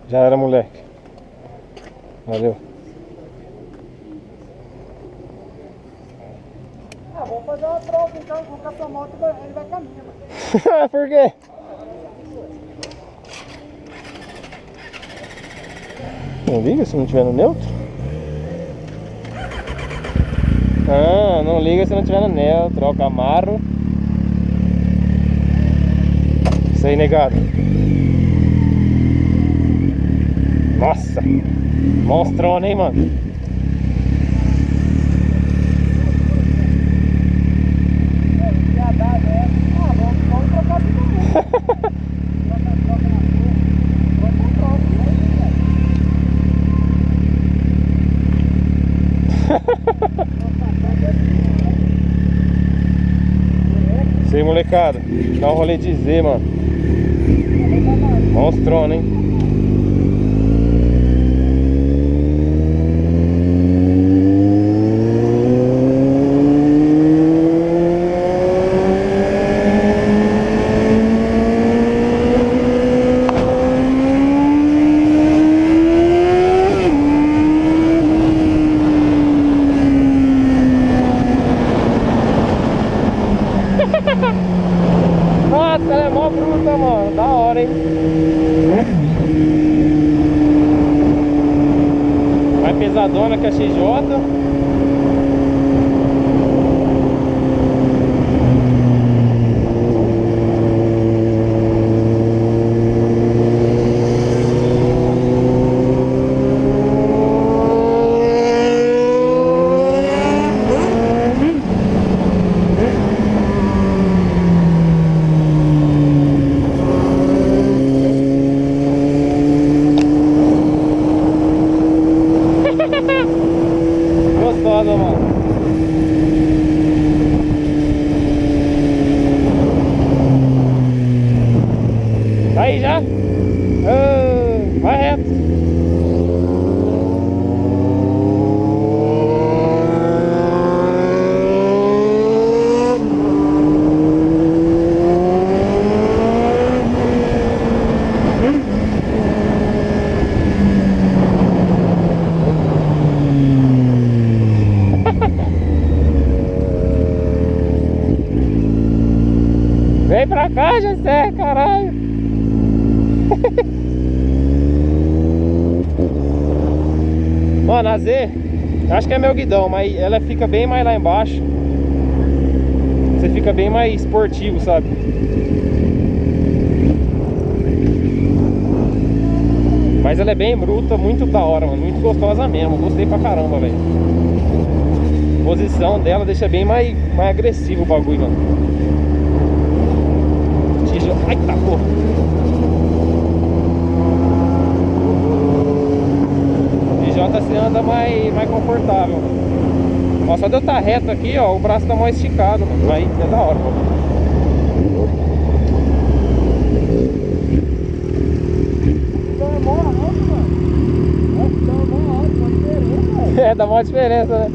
Já era, moleque. Valeu. Ah, vamos fazer uma troca então, vou com a sua moto, ele vai caminhar, mano. Por quê? Não liga se não tiver no neutro? Ah, não liga se não tiver no neutro. Ó, Camaro. Isso aí, negado. Nossa, monstrona, hein, mano. Vamos trocar de novo. Isso aí, molecada. Dá um rolê de Z, mano. Monstrona, hein. Nossa, ela é mó bruta, mano. Da hora, hein? Mais pesadona que a XJ. Gostosa, mano. Tá aí já? Ah, vai reto. Vem pra cá, Jessé, caralho. Mano, a Z, acho que é meu guidão, mas ela fica bem mais lá embaixo. Você fica bem mais esportivo, sabe? Mas ela é bem bruta, muito da hora, mano. Muito gostosa mesmo, gostei pra caramba, velho. A posição dela deixa bem mais agressivo o bagulho, mano. Ai, tá, porra. DJ você anda mais confortável. Ó, só de eu estar reto aqui, ó, o braço tá mais esticado, mano. Aí é da hora, mano. Então é mó alto, mano. Então é mó alto, uma diferença, velho. É, dá uma diferença, né?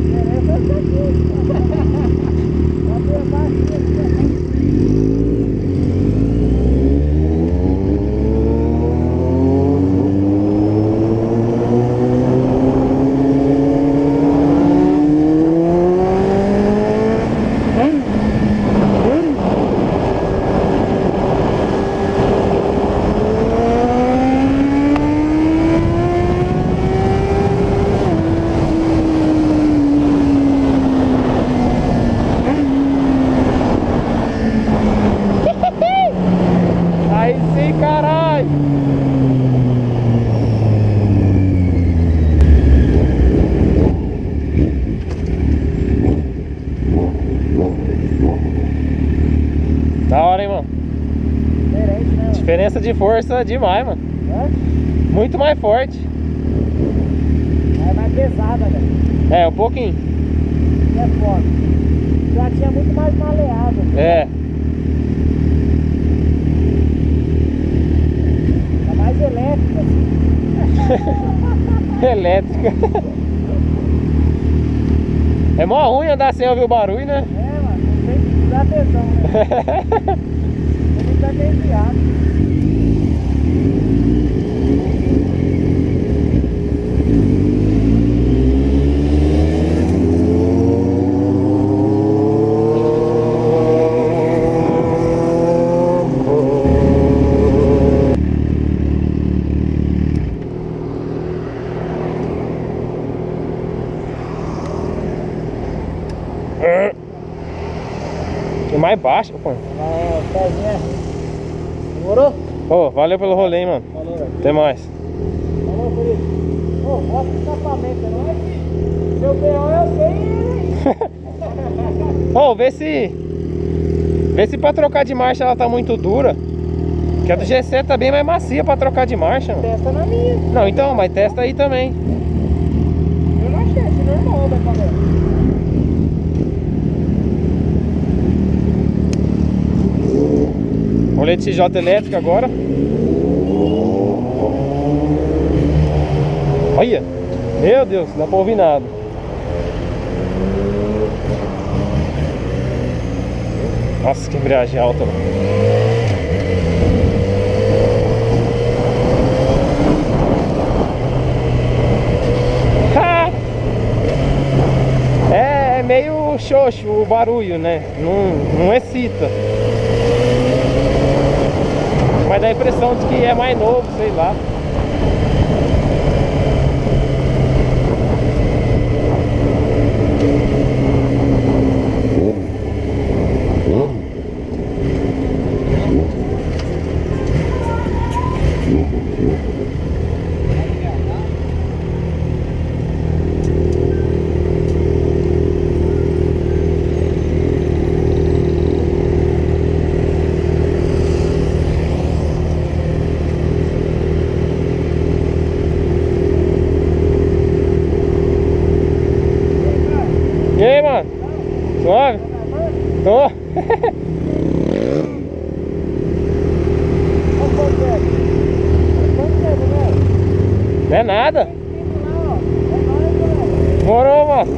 Diferença é isso aqui. Pode ver baixo aqui. Aí sim, caralho. Da hora, hein, mano. Diferente, né, mano? Diferença de força demais, mano. É? Muito mais forte. É mais pesada, velho. É, um pouquinho. É foda. Já tinha muito mais maleável. É. Tá mais elétrica, assim. Elétrica. É mó ruim andar sem ouvir o barulho, né? É, mano. Não tem que dar atenção, né? Tem que estar desviado. mais baixo, pô. Pezinha. Demorou? Ô, valeu pelo rolê, hein, mano. Valeu, velho. Até mais. Falou por isso. Ô, bota o escapamento, não é que seu B.O. eu sei ele. Ô, vê se pra trocar de marcha ela tá muito dura. Que a do G7 tá bem mais macia pra trocar de marcha, mano. Testa na minha. Não, então, mas testa aí também. Eu não achei, achei normal, vai falar. Rolê de CJ elétrica agora. Olha, meu Deus, não dá pra ouvir nada. Nossa, que embreagem alta, mano. É meio xoxo o barulho, né? Não excita. Mas dá a impressão de que é mais novo, sei lá. E aí, mano? Suave? Tô. Não é nada. Demorou, mano.